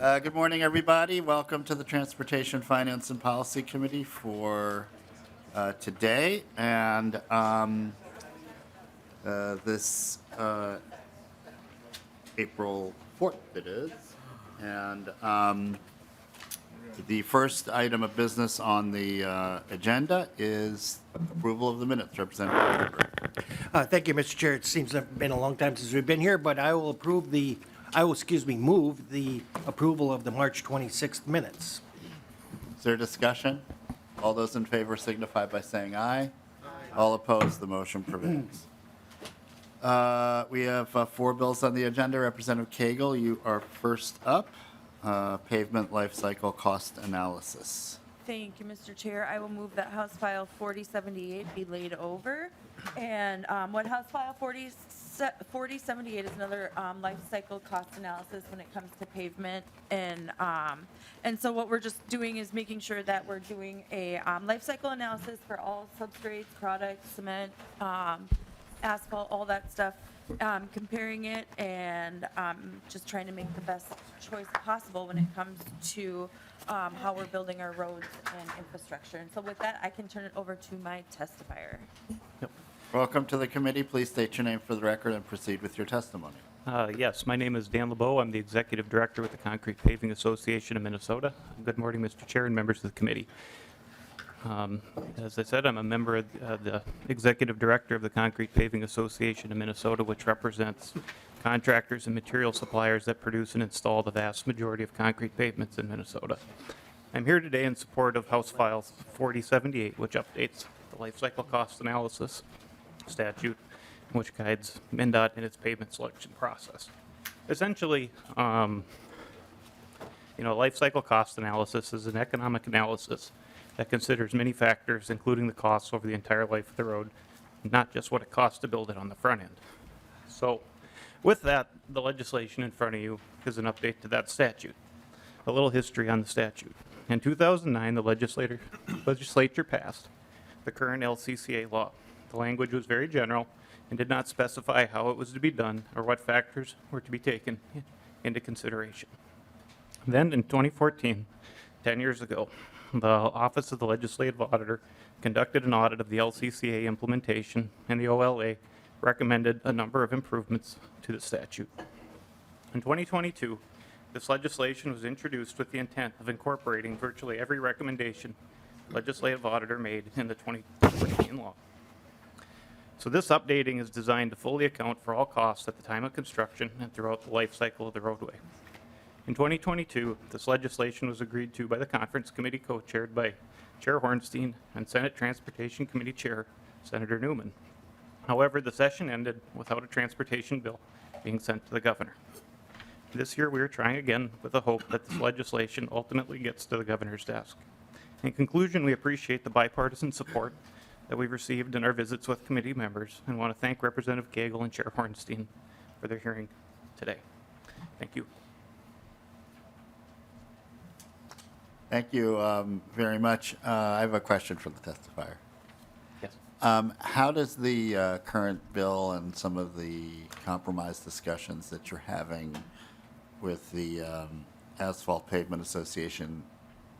Good morning, everybody. Welcome to the Transportation Finance and Policy Committee for today. And this April 4th it is. And the first item of business on the agenda is approval of the minutes. Representative Cooper. Thank you, Mr. Chair. It seems to have been a long time since we've been here, but I will move the approval of the March 26th minutes. Is there discussion? All those in favor signify by saying aye. All opposed, the motion prevails. We have 4 bills on the agenda. Representative Koegel, you are first up. Pavement life cycle cost analysis. Thank you, Mr. Chair. I will move that House File 4078 be laid over. And what House File 4078 is another life cycle cost analysis when it comes to pavement. And so what we're just doing is making sure that we're doing a life cycle analysis for all substrates, products, cement, asphalt, all that stuff, comparing it and just trying to make the best choice possible when it comes to how we're building our roads and infrastructure. And so with that, I can turn it over to my testifier. Welcome to the committee. Please state your name for the record and proceed with your testimony. Yes, my name is Dan LeBeau. I'm the Executive Director with the Concrete Paving Association of Minnesota. Good morning, Mr. Chair and members of the committee. As I said, I'm a member of the Executive Director of the Concrete Paving Association of Minnesota, which represents contractors and material suppliers that produce and install the vast majority of concrete pavements in Minnesota. I'm here today in support of House File 4078, which updates the life cycle cost analysis statute, which guides MnDOT in its pavement selection process. Essentially, life cycle cost analysis is an economic analysis that considers many factors, including the costs over the entire life of the road, not just what it costs to build it on the front end. So with that, the legislation in front of you is an update to that statute. A little history on the statute. In 2009, the legislature passed the current LCCA law. The language was very general and did not specify how it was to be done or what factors were to be taken into consideration. Then in 2014, 10 years ago, the Office of the Legislative Auditor conducted an audit of the LCCA implementation, and the OLA recommended a number of improvements to the statute. In 2022, this legislation was introduced with the intent of incorporating virtually every recommendation the Legislative Auditor made in the 2014 law. So this updating is designed to fully account for all costs at the time of construction and throughout the life cycle of the roadway. In 2022, this legislation was agreed to by the conference committee co-chaired by Chair Hornstein and Senate Transportation Committee Chair Senator Newman. However, the session ended without a transportation bill being sent to the governor. This year, we are trying again with the hope that this legislation ultimately gets to the governor's desk. In conclusion, we appreciate the bipartisan support that we've received in our visits with committee members and want to thank Representative Koegel and Chair Hornstein for their hearing today. Thank you. Thank you very much. I have a question for the testifier. Yes. How does the current bill and some of the compromise discussions that you're having with the Asphalt Pavement Association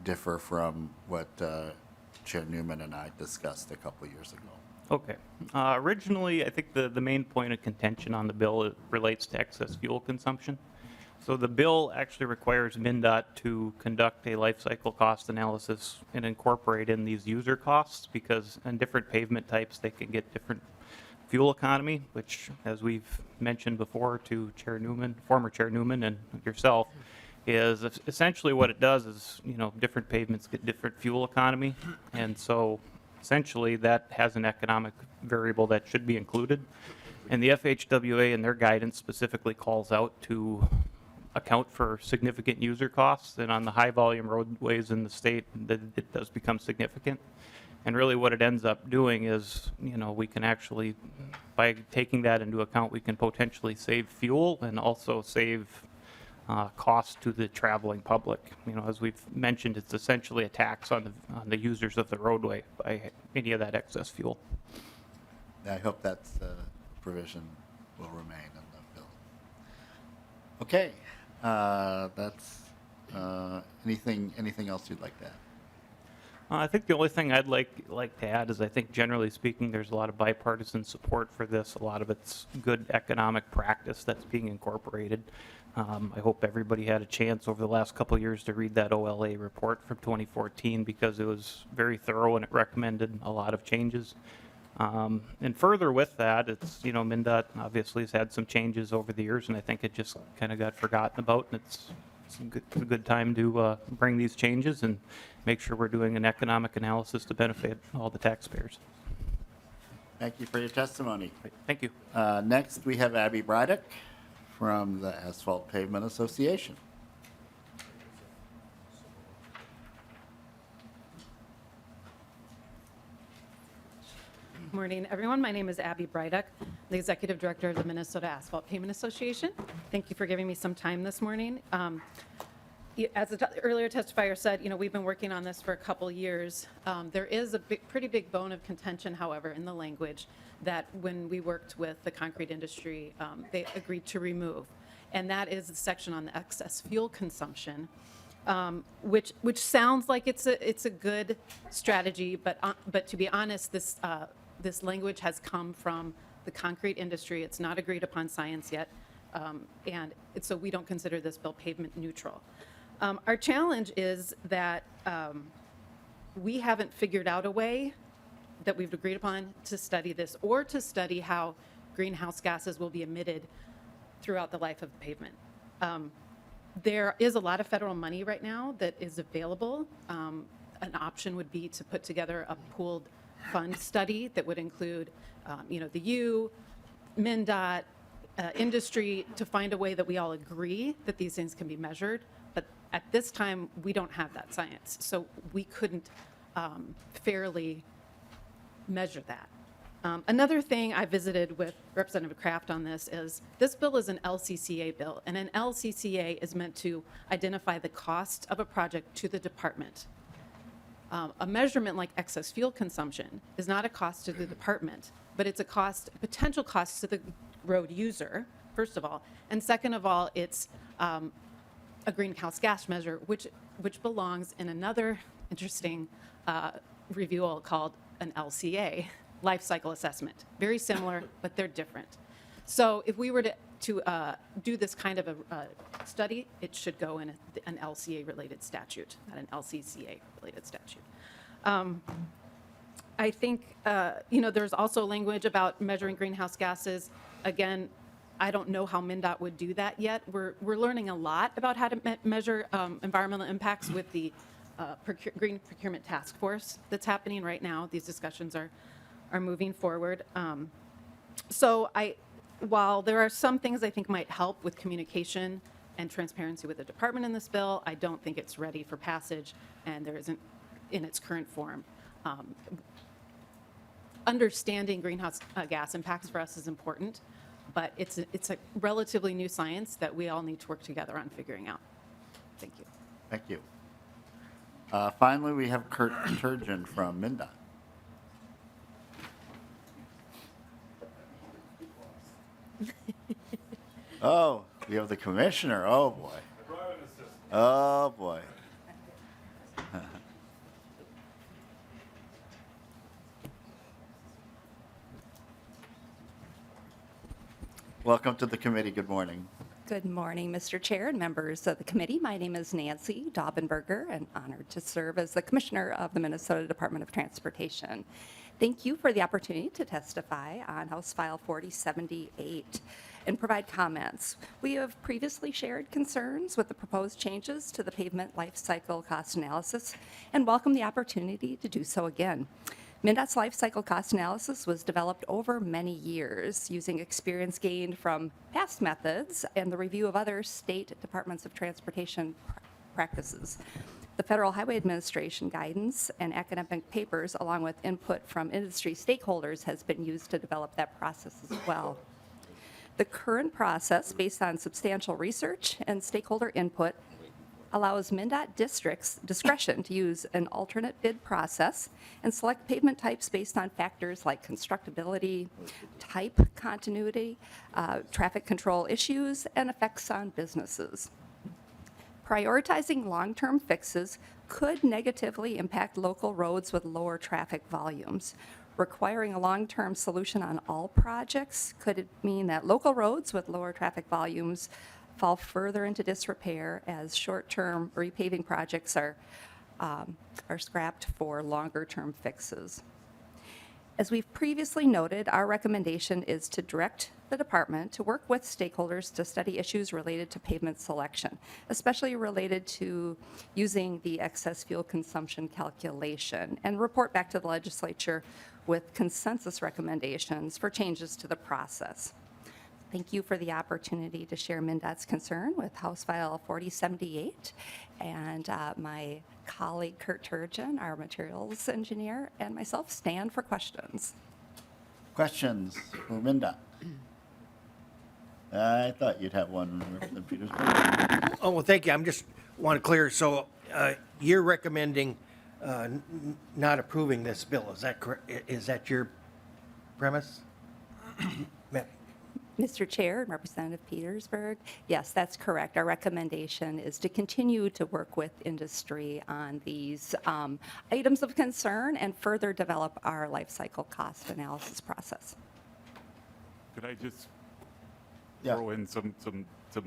differ from what Chair Newman and I discussed a couple years ago? Okay. Originally, I think the main point of contention on the bill relates to excess fuel consumption. So the bill actually requires MnDOT to conduct a life cycle cost analysis and incorporate in these user costs, because in different pavement types they can get different fuel economy, which, as we've mentioned before to Chair Newman, former Chair Newman and yourself, is essentially what it does is, different pavements get different fuel economy, and so essentially that has an economic variable that should be included. And the FHWA in their guidance specifically calls out to account for significant user costs, and on the high volume roadways in the state, that it does become significant. And really what it ends up doing is, we can actually, by taking that into account, we can potentially save fuel and also save costs to the traveling public. As we've mentioned, it's essentially a tax on the users of the roadway by any of that excess fuel. I hope that provision will remain in the bill. Okay, that's Anything else you'd like to add? I think the only thing I'd like to add is I think generally speaking, there's a lot of bipartisan support for this. A lot of it's good economic practice that's being incorporated. I hope everybody had a chance over the last couple of years to read that OLA report from 2014 because it was very thorough and it recommended a lot of changes. And further with that, it's, MnDOT obviously has had some changes over the years, and I think it just kind of got forgotten about, and it's a good time to bring these changes and make sure we're doing an economic analysis to benefit all the taxpayers. Thank you for your testimony. Thank you. Next, we have Abby Brydick from the Asphalt Pavement Association. Morning, everyone. My name is Abby Brydick, the Executive Director of the Minnesota Asphalt Pavement Association. Thank you for giving me some time this morning. As the earlier testifier said, we've been working on this for a couple years. There is a pretty big bone of contention, however, in the language that when we worked with the concrete industry, they agreed to remove. And that is the section on the excess fuel consumption, which sounds like it's a good strategy, but to be honest, this language has come from the concrete industry. It's not agreed upon science yet, and so we don't consider this bill pavement neutral. Our challenge is that we haven't figured out a way that we've agreed upon to study this or to study how greenhouse gases will be emitted throughout the life of the pavement. There is a lot of federal money right now that is available. An option would be to put together a pooled fund study that would include, the U, MnDOT, industry, to find a way that we all agree that these things can be measured. But at this time, we don't have that science, so we couldn't fairly measure that. Another thing I visited with Representative Kraft on this bill is an LCCA bill, and an LCCA is meant to identify the cost of a project to the department. A measurement like excess fuel consumption is not a cost to the department, but it's a potential cost to the road user, first of all, and second of all, it's a greenhouse gas measure, which belongs in another interesting review called an LCA, life cycle assessment. Very similar, but they're different. So if we were to do this kind of a study, it should go in an LCA-related statute, not an LCCA-related statute. I think, there's also language about measuring greenhouse gases. Again, I don't know how MnDOT would do that yet. We're learning a lot about how to measure environmental impacts with the Green Procurement Task Force that's happening right now. These discussions are moving forward. While there are some things I think might help with communication and transparency with the department in this bill, I don't think it's ready for passage, and there isn't in its current form. Understanding greenhouse gas impacts for us is important, but it's a relatively new science that we all need to work together on figuring out. Thank you. Thank you. Finally, we have Kurt Turgeon from MnDOT. Oh, we have the commissioner. Oh, boy. Oh, boy. Welcome to the committee. Good morning. Good morning, Mr. Chair and members of the committee. My name is Nancy Daubenberger, and honored to serve as the Commissioner of the Minnesota Department of Transportation. Thank you for the opportunity to testify on House File 4078 and provide comments. We have previously shared concerns with the proposed changes to the pavement life cycle cost analysis and welcome the opportunity to do so again. MnDOT's life cycle cost analysis was developed over many years using experience gained from past methods and the review of other state departments of transportation practices. The Federal Highway Administration guidance and academic papers, along with input from industry stakeholders, has been used to develop that process as well. The current process, based on substantial research and stakeholder input, allows MnDOT districts discretion to use an alternate bid process and select pavement types based on factors like constructability, type continuity, traffic control issues, and effects on businesses. Prioritizing long-term fixes could negatively impact local roads with lower traffic volumes. Requiring a long-term solution on all projects could mean that local roads with lower traffic volumes fall further into disrepair as short-term repaving projects are scrapped for longer-term fixes. As we've previously noted, our recommendation is to direct the department to work with stakeholders to study issues related to pavement selection, especially related to using the excess fuel consumption calculation, and report back to the legislature with consensus recommendations for changes to the process. Thank you for the opportunity to share MnDOT's concern with House File 4078, and my colleague Kurt Turgeon, our materials engineer, and myself stand for questions. Questions for MnDOT? I thought you'd have one, Representative Petersburg. Oh, well, thank you. I'm just want to clear, so you're recommending not approving this bill, is that correct? Is that your premise? Mr. Chair and Representative Petersburg, yes, that's correct. Our recommendation is to continue to work with industry on these items of concern and further develop our life cycle cost analysis process. Could I just Yeah. throw in some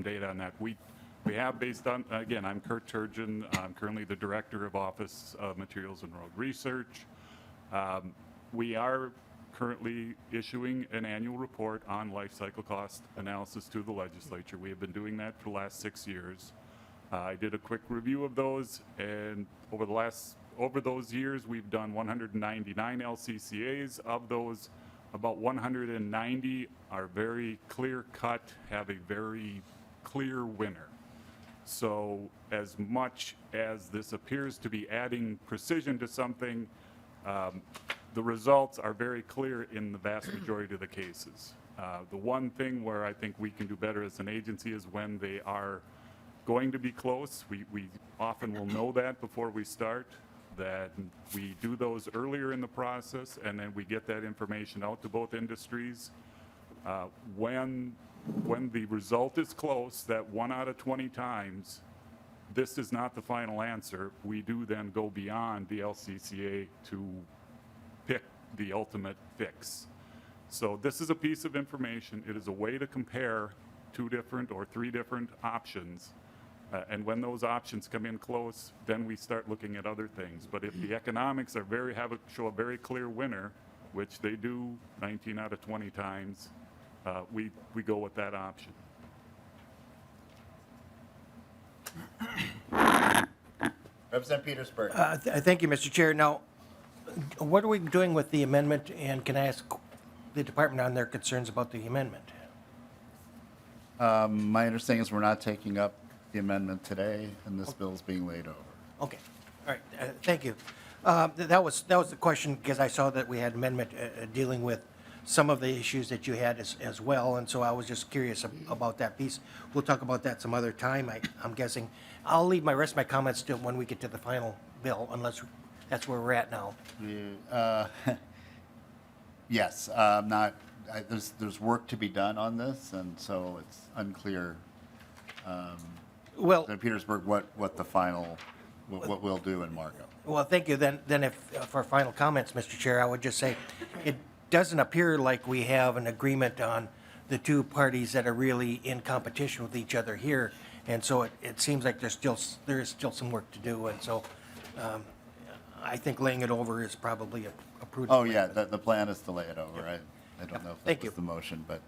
data on that? We have, based on, again, I'm Kurt Turgeon. I'm currently the Director of Office of Materials and Road Research. We are currently issuing an annual report on life cycle cost analysis to the legislature. We have been doing that for the last 6 years. I did a quick review of those, and over those years, we've done 199 LCCAs. Of those, about 190 are very clear cut, have a very clear winner. So as much as this appears to be adding precision to something, the results are very clear in the vast majority of the cases. The one thing where I think we can do better as an agency is when they are going to be close. We often will know that before we start, that we do those earlier in the process, and then we get that information out to both industries. When the result is close, that 1 out of 20 times, this is not the final answer, we do then go beyond the LCCA to pick the ultimate fix. So this is a piece of information. It is a way to compare 2 different or 3 different options. And when those options come in close, then we start looking at other things. But if the economics are show a very clear winner, which they do 19 out of 20 times, we go with that option. Representative Petersburg. Thank you, Mr. Chair. Now, what are we doing with the amendment, and can I ask the department on their concerns about the amendment? My understanding is we're not taking up the amendment today, and this bill is being laid over. Okay, all right, thank you. That was the question, because I saw that we had amendment dealing with some of the issues that you had as well, and so I was just curious about that piece. We'll talk about that some other time, I'm guessing. I'll leave my rest of my comments till when we get to the final bill, unless that's where we're at now. Yes, there's work to be done on this, and so it's unclear, Well, to Petersburg, what the final, what we'll do in Markup. well, thank you. Then if, for final comments, Mr. Chair, I would just say, it doesn't appear like we have an agreement on the 2 parties that are really in competition with each other here, and so it seems like there is still some work to do, and so I think laying it over is probably a prudent. Oh, yeah, the plan is to lay it over. I don't know if Thank that you. was the motion, but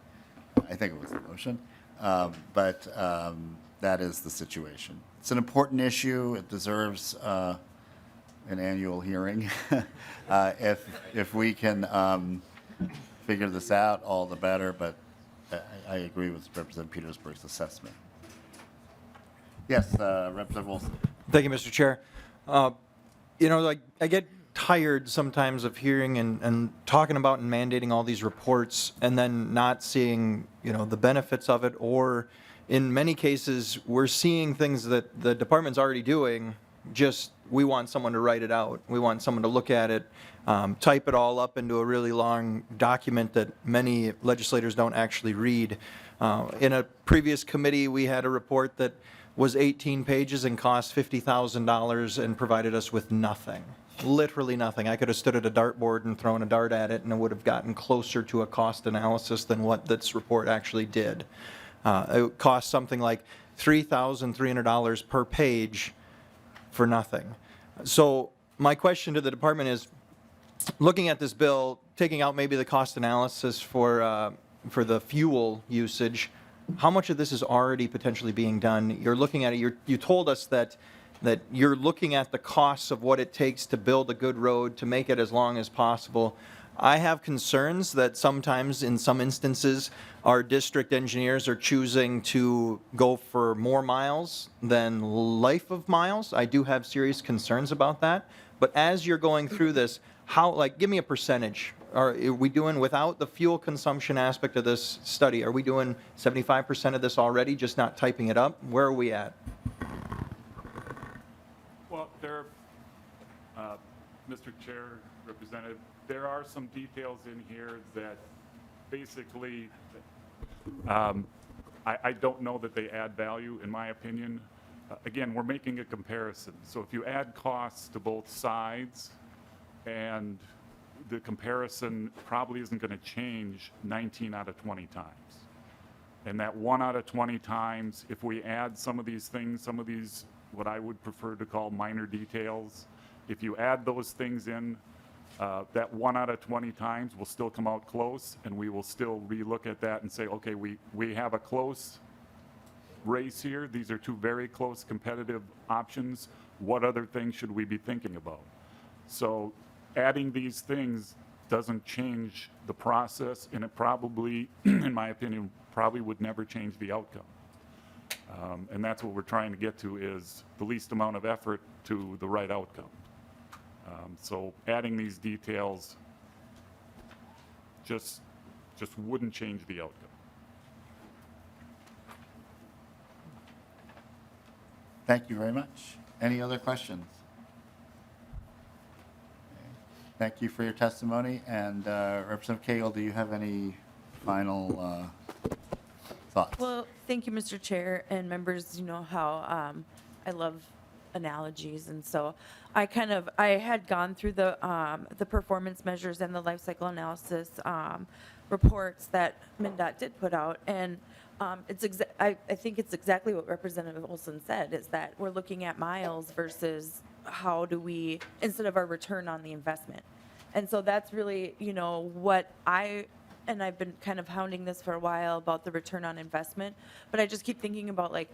I think it was the motion. But that is the situation. It's an important issue. It deserves an annual hearing. If we can figure this out, all the better, but I agree with Representative Petersburg's assessment. Yes, Representative Wilson. Thank you, Mr. Chair. I get tired sometimes of hearing and talking about and mandating all these reports and then not seeing, the benefits of it, or in many cases, we're seeing things that the department's already doing, just we want someone to write it out. We want someone to look at it. type it all up into a really long document that many legislators don't actually read. In a previous committee, we had a report that was 18 pages and cost $50,000 and provided us with nothing. Literally nothing. I could have stood at a dartboard and thrown a dart at it, and it would have gotten closer to a cost analysis than what this report actually did. It cost something like $3,300 per page for nothing. So my question to the department is, looking at this bill, taking out maybe the cost analysis for the fuel usage, how much of this is already potentially being done? You're looking at it, you told us that you're looking at the costs of what it takes to build a good road, to make it as long as possible. I have concerns that sometimes, in some instances, our district engineers are choosing to go for more miles than life of miles. I do have serious concerns about that. But as you're going through this, give me a percentage. Are we doing, without the fuel consumption aspect of this study, are we doing 75% of this already, just not typing it up? Where are we at? Well, Mr. Chair, Representative, there are some details in here that basically, I don't know that they add value, in my opinion. Again, we're making a comparison. So if you add costs to both sides, and the comparison probably isn't going to change 19 out of 20 times. And that 1 out of 20 times, if we add some of these things, some of these, what I would prefer to call minor details, if you add those things in, that 1 out of 20 times will still come out close, and we will still relook at that and say, okay, we have a close race here. These are two very close competitive options. What other things should we be thinking about? So adding these things doesn't change the process, and it probably, in my opinion, probably would never change the outcome. And that's what we're trying to get to, is the least amount of effort to the right outcome. So adding these details just wouldn't change the outcome. Thank you very much. Any other questions? Thank you for your testimony. And Representative Koegel, do you have any final thoughts? Well, thank you, Mr. Chair, and members. You know how I love analogies, and so I had gone through the performance measures and the life cycle analysis reports that MnDOT did put out, and I think it's exactly what Representative Olson said, is that we're looking at miles versus how do we, instead of our return on the investment. And so that's really, what and I've been kind of hounding this for a while about the return on investment, but I just keep thinking about, like,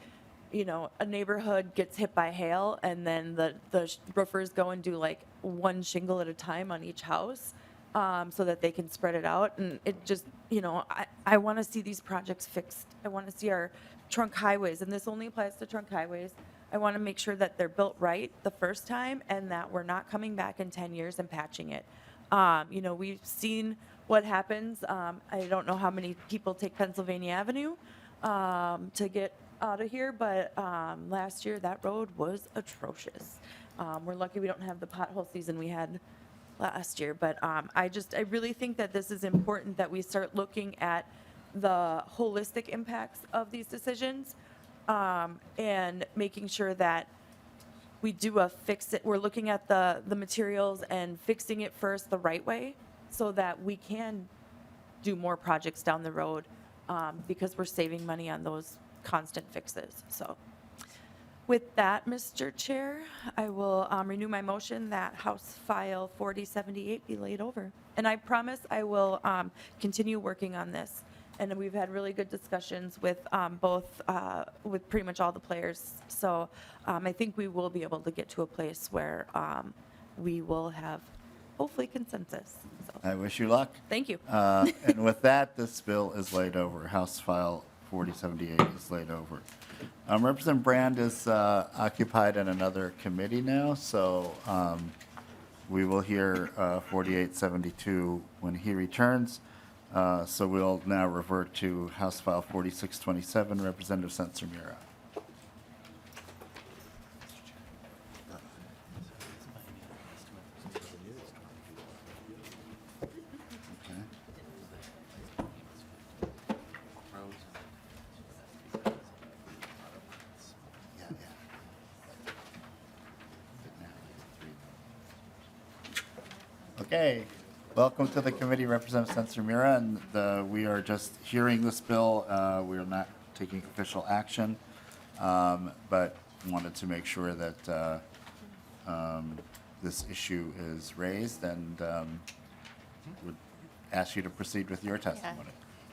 a neighborhood gets hit by hail, and then the roofers go and do like one shingle at a time on each house, so that they can spread it out. And it just, I want to see these projects fixed. I want to see our trunk highways, and this only applies to trunk highways. I want to make sure that they're built right the first time, and that we're not coming back in 10 years and patching it. We've seen what happens. I don't know how many people take Pennsylvania Avenue to get out of here, but last year that road was atrocious. We're lucky we don't have the pothole season we had last year, but I really think that this is important, that we start looking at the holistic impacts of these decisions, and making sure that we do a fix it. We're looking at the materials and fixing it first the right way, so that we can do more projects down the road, because we're saving money on those constant fixes. So with that, Mr. Chair, I will renew my motion that House File 4078 be laid over. And I promise I will continue working on this. And we've had really good discussions with with pretty much all the players. So I think we will be able to get to a place where we will have hopefully consensus. So, I wish you luck. thank you. And with that, this bill is laid over. House File 4078 is laid over. Representative Brand is occupied in another committee now, so we will hear 4872 when he returns. So we'll now revert to House File 4627, Representative Sencer-Mura. Okay, welcome to the committee, Representative Sencer-Mura, and we are just hearing this bill. We are not taking official action, but wanted to make sure that this issue is raised and would ask you to proceed with your testimony.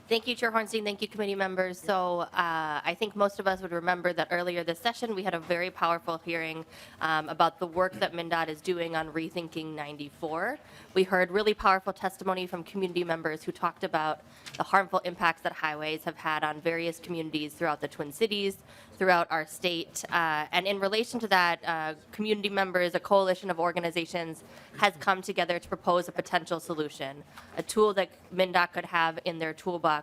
Thank you, Chair Hornstein. Thank you, committee members. So I think most of us would remember that earlier this session, we had a very powerful hearing about the work that MnDOT is doing on Rethinking 94. We heard really powerful testimony from community members who talked about the harmful impacts that highways have had on various communities throughout the Twin Cities, throughout our state. And in relation to that, community members, a coalition of organizations, has come together to propose a potential solution, a tool that MnDOT could have in their toolbox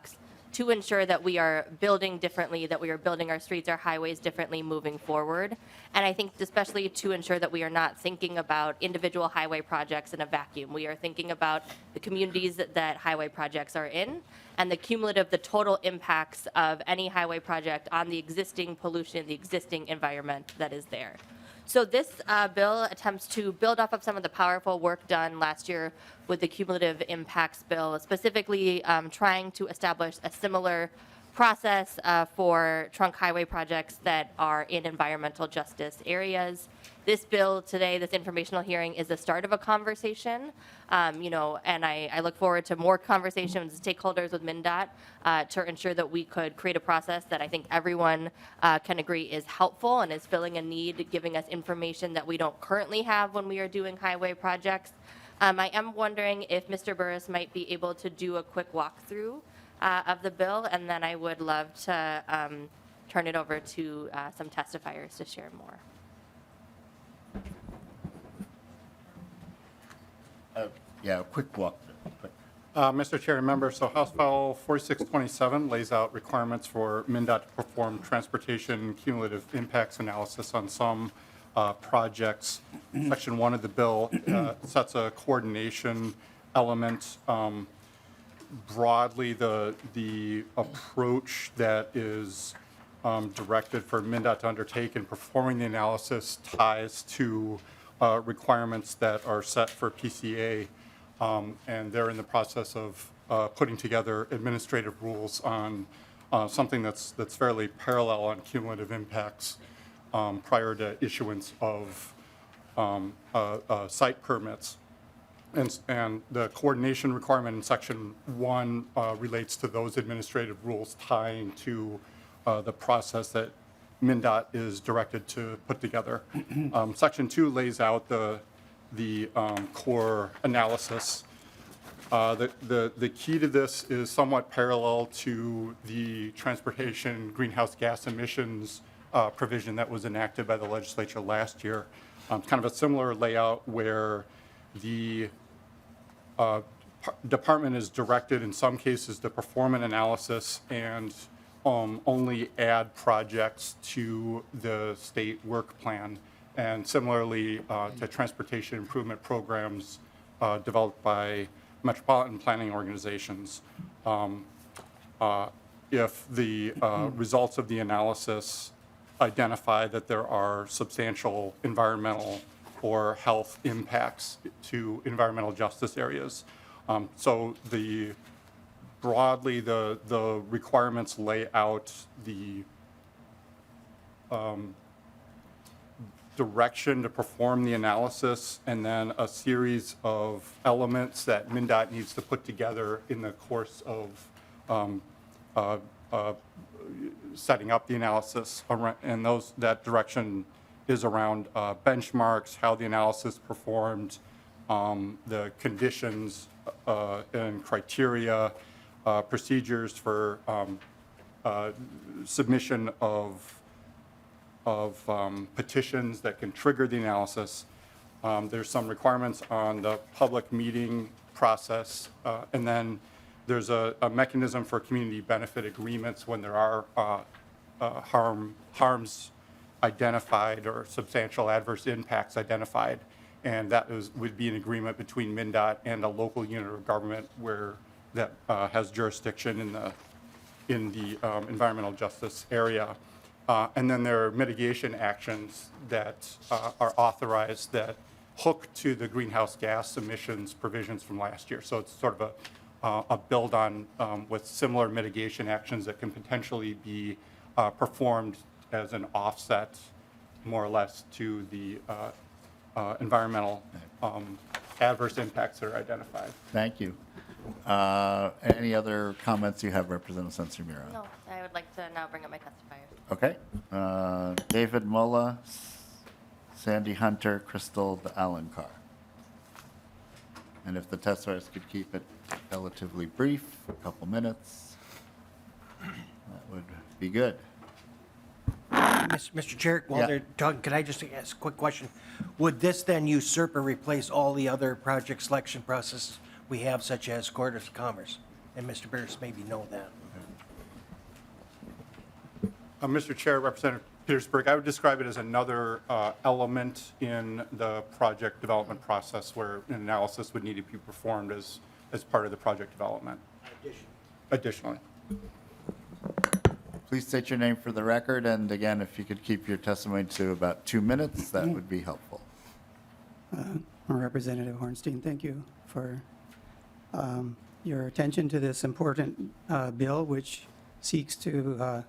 to ensure that we are building differently, that we are building our streets, our highways differently moving forward. And I think especially to ensure that we are not thinking about individual highway projects in a vacuum. We are thinking about the communities that highway projects are in and the cumulative, the total impacts of any highway project on the existing pollution, the existing environment that is there. So this bill attempts to build off of some of the powerful work done last year with the cumulative impacts bill, specifically trying to establish a similar process for trunk highway projects that are in environmental justice areas. This bill today, this informational hearing, is the start of a conversation, and I look forward to more conversations with stakeholders with MnDOT to ensure that we could create a process that I think everyone can agree is helpful and is filling a need, giving us information that we don't currently have when we are doing highway projects. I am wondering if Mr. Burris might be able to do a quick walkthrough of the bill, and then I would love to turn it over to some testifiers to share more. Yeah, a quick walk. Mr. Chair and members, so House File 4627 lays out requirements for MnDOT to perform transportation cumulative impacts analysis on some projects. Section 1 of the bill sets a coordination element. Broadly, the approach that is directed for MnDOT to undertake in performing the analysis ties to requirements that are set for PCA. And they're in the process of putting together administrative rules on something that's fairly parallel on cumulative impacts prior to issuance of site permits. And the coordination requirement in Section 1 relates to those administrative rules tying to the process that MnDOT is directed to put together. Section 2 lays out the core analysis. The key to this is somewhat parallel to the transportation greenhouse gas emissions provision that was enacted by the legislature last year. Kind of a similar layout where the department is directed in some cases to perform an analysis and only add projects to the state work plan, and similarly to transportation improvement programs developed by metropolitan planning organizations. If the results of the analysis identify that there are substantial environmental or health impacts to environmental justice areas. So broadly, the requirements lay out the direction to perform the analysis and then a series of elements that MnDOT needs to put together in the course of setting up the analysis. And that direction is around benchmarks, how the analysis performed, the conditions and criteria, procedures for submission of petitions that can trigger the analysis. There's some requirements on the public meeting process, and then there's a mechanism for community benefit agreements when there are harms identified or substantial adverse impacts identified, and that would be an agreement between MnDOT and a local unit of government that has jurisdiction in the environmental justice area. And then there are mitigation actions that are authorized that hook to the greenhouse gas emissions provisions from last year. So it's sort of a build on with similar mitigation actions that can potentially be performed as an offset, more or less, to the environmental adverse impacts that are identified. Thank you. Any other comments you have, Representative Sencer-Mura? No, I would like to now bring up my testifiers. Okay. David Mulla, Sandy Hunter, Crystal Alencar. And if the testifiers could keep it relatively brief, a couple minutes, that would be good. Mr. Chair, while Yeah. they're talking, could I just ask a quick question? Would this then usurp or replace all the other project selection processes we have, such as Court of Commerce? And Mr. Burris maybe know that. Mr. Chair, Representative Petersburg, I would describe it as another element in the project development process where an analysis would need to be performed as part of the project development. Additionally. Please state your name for the record, and again, if you could keep your testimony to about 2 minutes, that would be helpful. Representative Hornstein, thank you for your attention to this important bill, which seeks to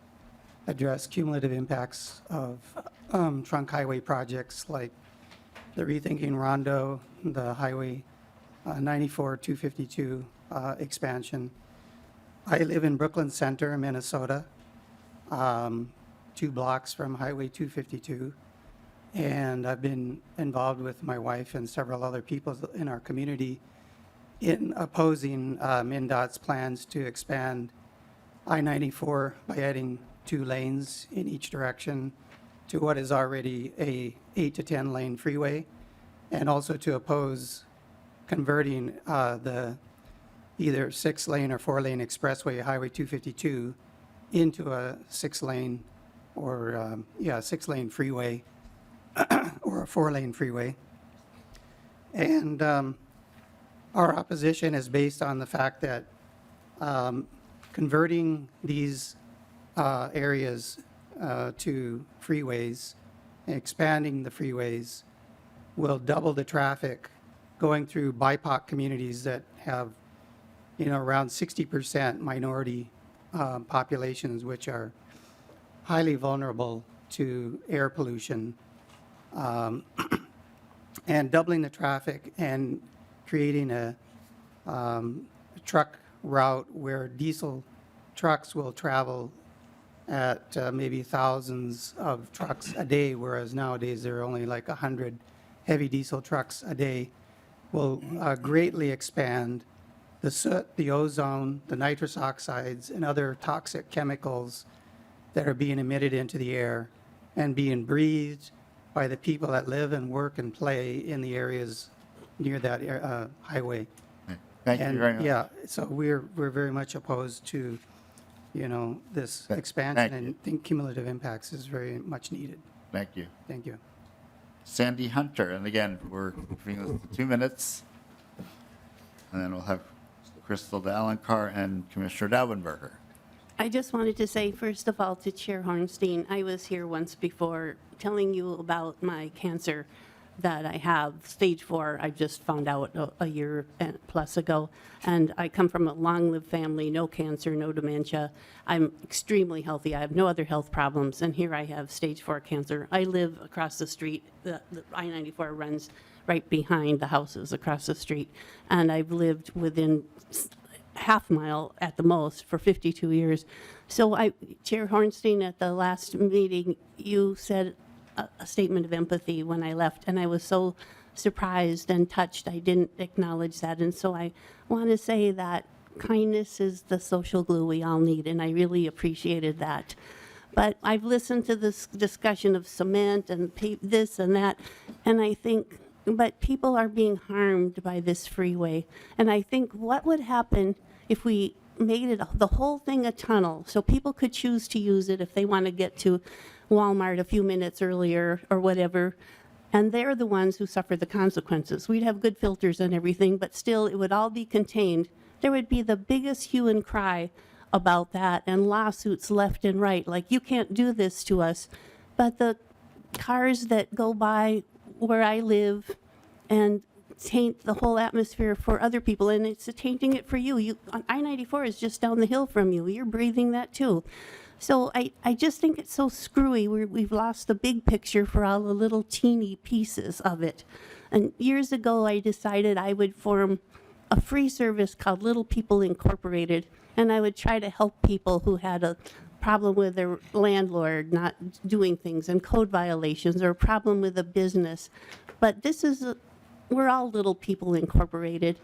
address cumulative impacts of trunk highway projects like the Rethinking Rondo, the Highway 94-252 expansion. I live in Brooklyn Center, Minnesota, 2 blocks from Highway 252. And I've been involved with my wife and several other people in our community in opposing MnDOT's plans to expand I-94 by adding 2 lanes in each direction to what is already a 8 to 10 lane freeway, and also to oppose converting the either 6 lane or 4 lane expressway, Highway 252, into a 6 lane or 6 lane freeway or a 4 lane freeway. And our opposition is based on the fact that converting these areas to freeways, expanding the freeways, will double the traffic going through BIPOC communities that have, around 60% minority populations, which are highly vulnerable to air pollution. And doubling the traffic and creating a truck route where diesel trucks will travel at maybe thousands of trucks a day, whereas nowadays there are only like 100 heavy diesel trucks a day, will greatly expand the soot, the ozone, the nitrous oxides, and other toxic chemicals that are being emitted into the air and being breathed by the people that live and work and play in the areas near that highway. Thank you very much. Yeah, so we're very much opposed to, this expansion, thank you. and think cumulative impacts is very much needed. Thank you. Thank you. Sandy Hunter, and again, we're moving this to 2 minutes, and then we'll have Crystal Alencar and Commissioner Daubenberger. I just wanted to say, first of all, to Chair Hornstein, I was here once before telling you about my cancer that I have, stage 4. I just found out a year plus ago. And I come from a long-lived family, no cancer, no dementia. I'm extremely healthy. I have no other health problems. And here I have stage 4 cancer. I live across the street. The I-94 runs right behind the houses across the street. And I've lived within half mile at the most for 52 years. So Chair Hornstein, at the last meeting, you said a statement of empathy when I left, and I was so surprised and touched. I didn't acknowledge that. And so I want to say that kindness is the social glue we all need, and I really appreciated that. But I've listened to this discussion of cement and this and that, and I think, but people are being harmed by this freeway. And I think what would happen if we made it the whole thing a tunnel so people could choose to use it if they want to get to Walmart a few minutes earlier or whatever, and they're the ones who suffer the consequences. We'd have good filters and everything, but still it would all be contained. There would be the biggest hue and cry about that and lawsuits left and right, like, you can't do this to us. But the cars that go by where I live and taint the whole atmosphere for other people, and it's tainting it for you. I-94 is just down the hill from you. You're breathing that too. So I just think it's so screwy. We've lost the big picture for all the little teeny pieces of it. And years ago, I decided I would form a free service called Little People Incorporated, and I would try to help people who had a problem with their landlord not doing things and code violations, or a problem with a business. But this is, we're all Little People Incorporated.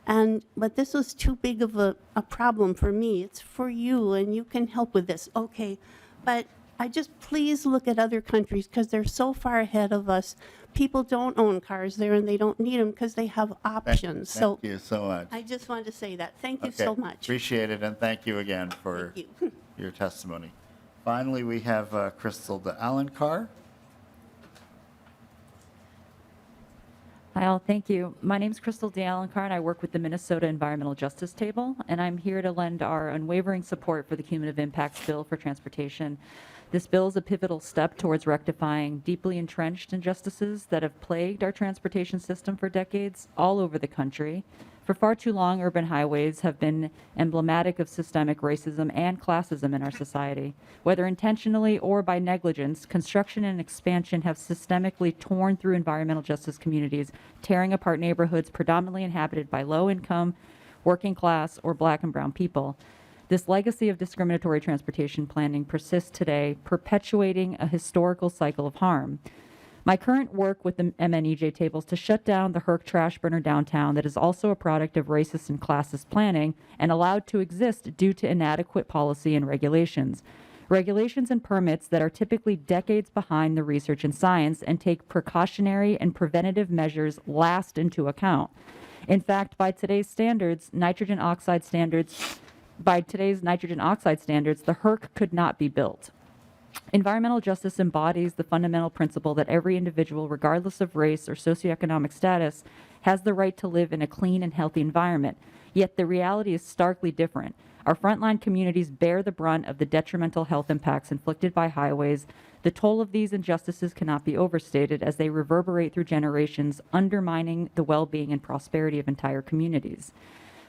But this was too big of a problem for me. It's for you, and you can help with this. Okay, but I just, please look at other countries, because they're so far ahead of us. People don't own cars there, and they don't need them because they have options. Thank you so much. I just wanted to say that. Thank you Okay, so much. Appreciate it, and thank you again for Thank you. your testimony. Finally, we have Crystal de Alencar. Hi all, thank you. My name is Crystal de Alencar, and I work with the Minnesota Environmental Justice Table, and I'm here to lend our unwavering support for the Cumulative Impacts Bill for Transportation. This bill is a pivotal step towards rectifying deeply entrenched injustices that have plagued our transportation system for decades all over the country. For far too long, urban highways have been emblematic of systemic racism and classism in our society. Whether intentionally or by negligence, construction and expansion have systemically torn through environmental justice communities, tearing apart neighborhoods predominantly inhabited by low-income, working class, or black and brown people. This legacy of discriminatory transportation planning persists today, perpetuating a historical cycle of harm. My current work with the MNEJ table is to shut down the Herc trash burner downtown that is also a product of racist and classist planning and allowed to exist due to inadequate policy and regulations. Regulations and permits that are typically decades behind the research and science and take precautionary and preventative measures last into account. In fact, by today's nitrogen oxide standards, the Herc could not be built. Environmental justice embodies the fundamental principle that every individual, regardless of race or socioeconomic status, has the right to live in a clean and healthy environment. Yet the reality is starkly different. Our frontline communities bear the brunt of the detrimental health impacts inflicted by highways. The toll of these injustices cannot be overstated as they reverberate through generations, undermining the well-being and prosperity of entire communities.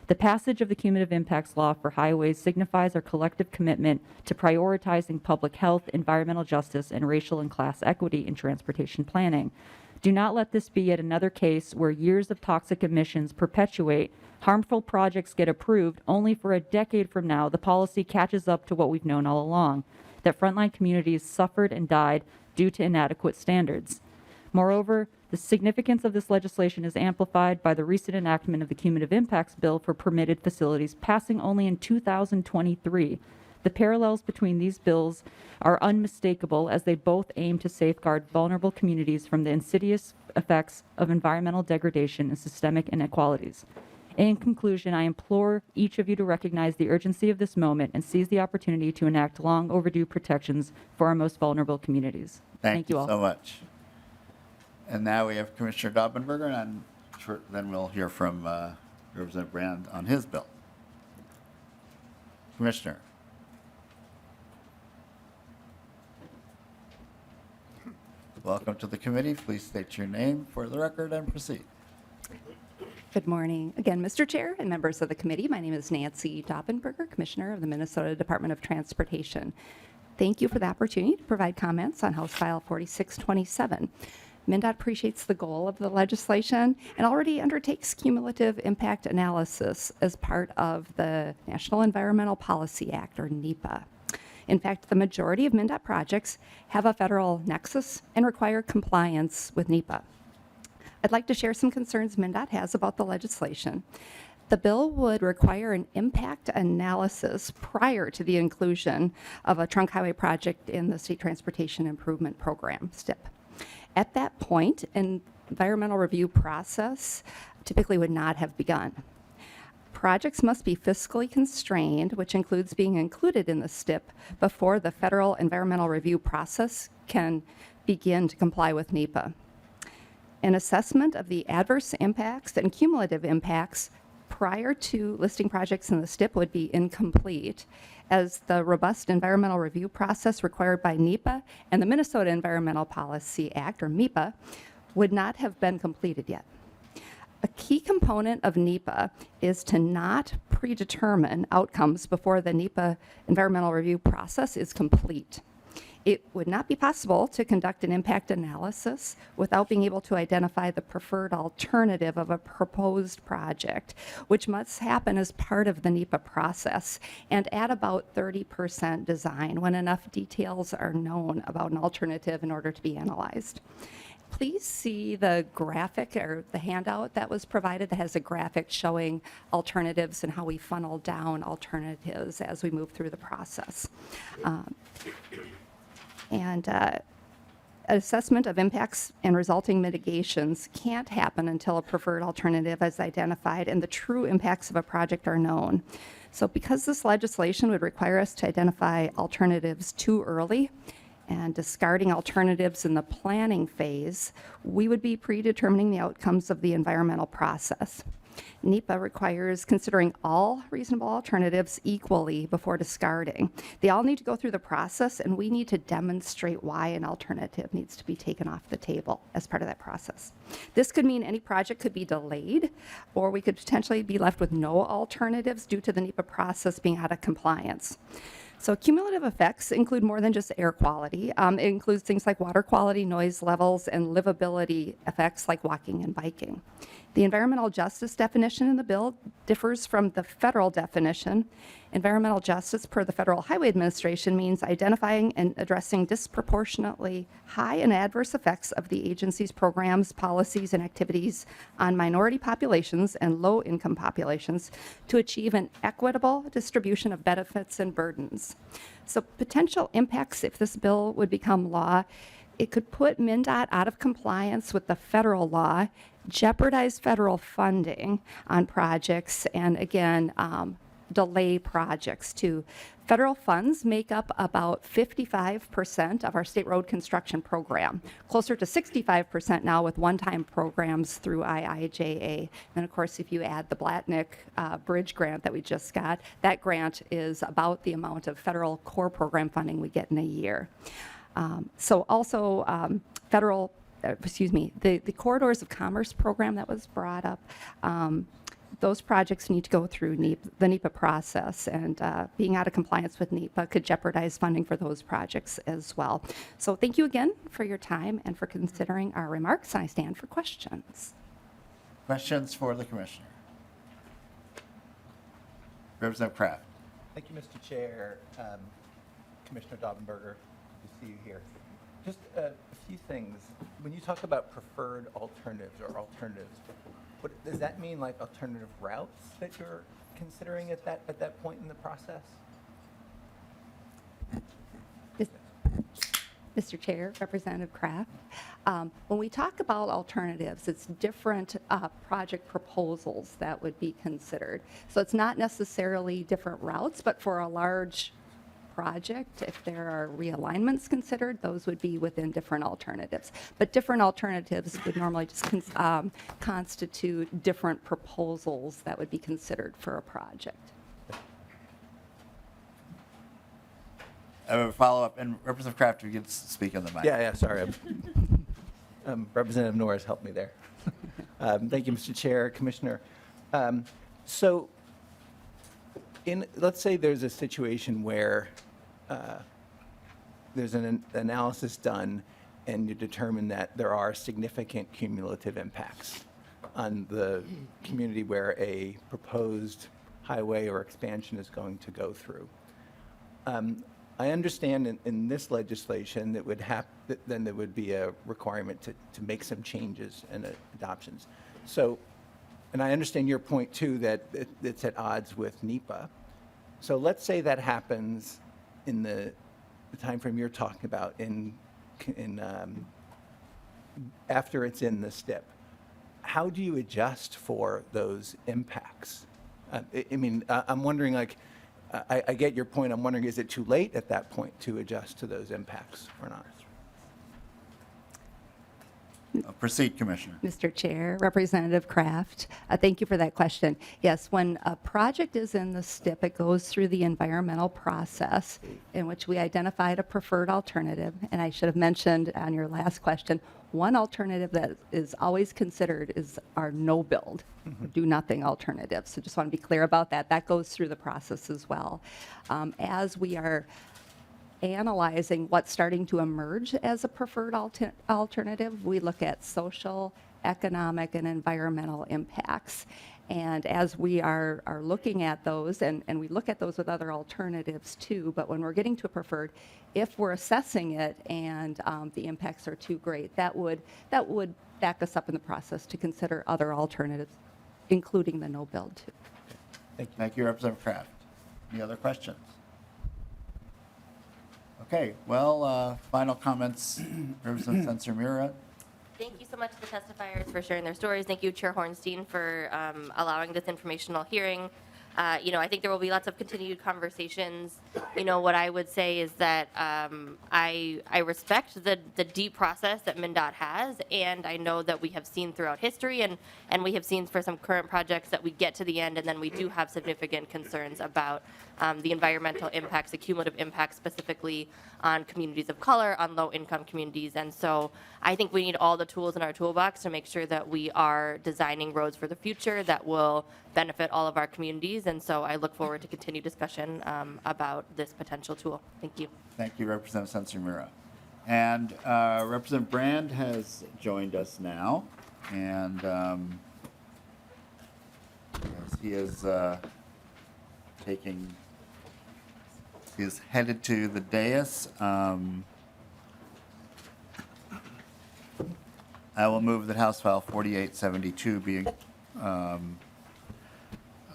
The passage of the Cumulative Impacts Law for highways signifies our collective commitment to prioritizing public health, environmental justice, and racial and class equity in transportation planning. Do not let this be yet another case where years of toxic emissions perpetuate, harmful projects get approved, only for a decade from now the policy catches up to what we've known all along, that frontline communities suffered and died due to inadequate standards. Moreover, the significance of this legislation is amplified by the recent enactment of the Cumulative Impacts Bill for permitted facilities, passing only in 2023. The parallels between these bills are unmistakable, as they both aim to safeguard vulnerable communities from the insidious effects of environmental degradation and systemic inequalities. In conclusion, I implore each of you to recognize the urgency of this moment and seize the opportunity to enact long overdue protections for our most vulnerable communities. Thank you all. so much. And now we have Commissioner Daubenberger, and then we'll hear from Representative Brand on his bill. Commissioner. Welcome to the committee. Please state your name for the record and proceed. Good morning. Again, Mr. Chair and members of the committee, my name is Nancy Daubenberger, Commissioner of the Minnesota Department of Transportation. Thank you for the opportunity to provide comments on House File 4627. MnDOT appreciates the goal of the legislation and already undertakes cumulative impact analysis as part of the National Environmental Policy Act, or NEPA. In fact, the majority of MnDOT projects have a federal nexus and require compliance with NEPA. I'd like to share some concerns MnDOT has about the legislation. The bill would require an impact analysis prior to the inclusion of a trunk highway project in the State Transportation Improvement Program, STIP. At that point, an environmental review process typically would not have begun. Projects must be fiscally constrained, which includes being included in the STIP before the federal environmental review process can begin to comply with NEPA. An assessment of the adverse impacts and cumulative impacts prior to listing projects in the STIP would be incomplete, as the robust environmental review process required by NEPA and the Minnesota Environmental Policy Act, or MEPA, would not have been completed yet. A key component of NEPA is to not predetermine outcomes before the NEPA environmental review process is complete. It would not be possible to conduct an impact analysis without being able to identify the preferred alternative of a proposed project, which must happen as part of the NEPA process and at about 30% design when enough details are known about an alternative in order to be analyzed. Please see the graphic or the handout that was provided that has a graphic showing alternatives and how we funnel down alternatives as we move through the process. An assessment of impacts and resulting mitigations can't happen until a preferred alternative is identified and the true impacts of a project are known. So because this legislation would require us to identify alternatives too early and discarding alternatives in the planning phase, we would be predetermining the outcomes of the environmental process. NEPA requires considering all reasonable alternatives equally before discarding. They all need to go through the process, and we need to demonstrate why an alternative needs to be taken off the table as part of that process. This could mean any project could be delayed, or we could potentially be left with no alternatives due to the NEPA process being out of compliance. So cumulative effects include more than just air quality. It includes things like water quality, noise levels, and livability effects like walking and biking. The environmental justice definition in the bill differs from the federal definition. Environmental justice per the Federal Highway Administration means identifying and addressing disproportionately high and adverse effects of the agency's programs, policies, and activities on minority populations and low-income populations to achieve an equitable distribution of benefits and burdens. So potential impacts if this bill would become law, it could put MnDOT out of compliance with the federal law, jeopardize federal funding on projects, and again, delay projects too. Federal funds make up about 55% of our state road construction program, closer to 65% now with one-time programs through IIJA. And of course, if you add the Blatnick Bridge grant that we just got, that grant is about the amount of federal core program funding we get in a year. So also the Corridors of Commerce program that was brought up, those projects need to go through the NEPA process, and being out of compliance with NEPA could jeopardize funding for those projects as well. So thank you again for your time and for considering our remarks. I stand for questions. Questions for the commissioner? Representative Kraft. Thank you, Mr. Chair. Commissioner Daubenberger, good to see you here. Just a few things. When you talk about preferred alternatives, what, does that mean like alternative routes that you're considering at that point in the process? Mr. Chair, Representative Kraft, when we talk about alternatives, it's different project proposals that would be considered. So it's not necessarily different routes, but for a large project, if there are realignments considered, those would be within different alternatives. But different alternatives would normally just constitute different proposals that would be considered for a project. I have a follow-up, and Representative Kraft, if you could speak on the mic. Yeah, sorry. Representative Norris helped me there. Thank you, Mr. Chair, Commissioner. So let's say there's a situation where there's an analysis done and you determine that there are significant cumulative impacts on the community where a proposed highway or expansion is going to go through. I understand in this legislation that then there would be a requirement to make some changes and adoptions. So, and I understand your point too, that it's at odds with NEPA. So let's say that happens in the time frame you're talking about after it's in the STIP. How do you adjust for those impacts? I'm wondering, like, I get your point. I'm wondering, is it too late at that point to adjust to those impacts or not? Proceed, Commissioner. Mr. Chair, Representative Kraft, thank you for that question. Yes, when a project is in the STIP, it goes through the environmental process in which we identified a preferred alternative. And I should have mentioned on your last question, one alternative that is always considered is our no-build, do nothing alternative. So just want to be clear about that. That goes through the process as well. As we are analyzing what's starting to emerge as a preferred alternative, we look at social, economic, and environmental impacts. And as we are looking at those, and we look at those with other alternatives too, but when we're getting to a preferred, if we're assessing it and the impacts are too great, that would back us up in the process to consider other alternatives, including the no-build too. Thank you, Representative Kraft. Any other questions? Okay, well, final comments, Representative Sencer-Mura. Thank you so much to the testifiers for sharing their stories. Thank you, Chair Hornstein, for allowing this informational hearing. I think there will be lots of continued conversations. What I would say is that I respect the deep process that MnDOT has, and I know that we have seen throughout history, and we have seen for some current projects that we get to the end, and then we do have significant concerns about the environmental impacts, the cumulative impacts specifically on communities of color, on low-income communities. And so I think we need all the tools in our toolbox to make sure that we are designing roads for the future that will benefit all of our communities. And so I look forward to continued discussion about this potential tool. Thank you. Thank you, Representative Sencer-Mura. And Representative Brand has joined us now, and he is headed to the dais. I will move that House File 4872 be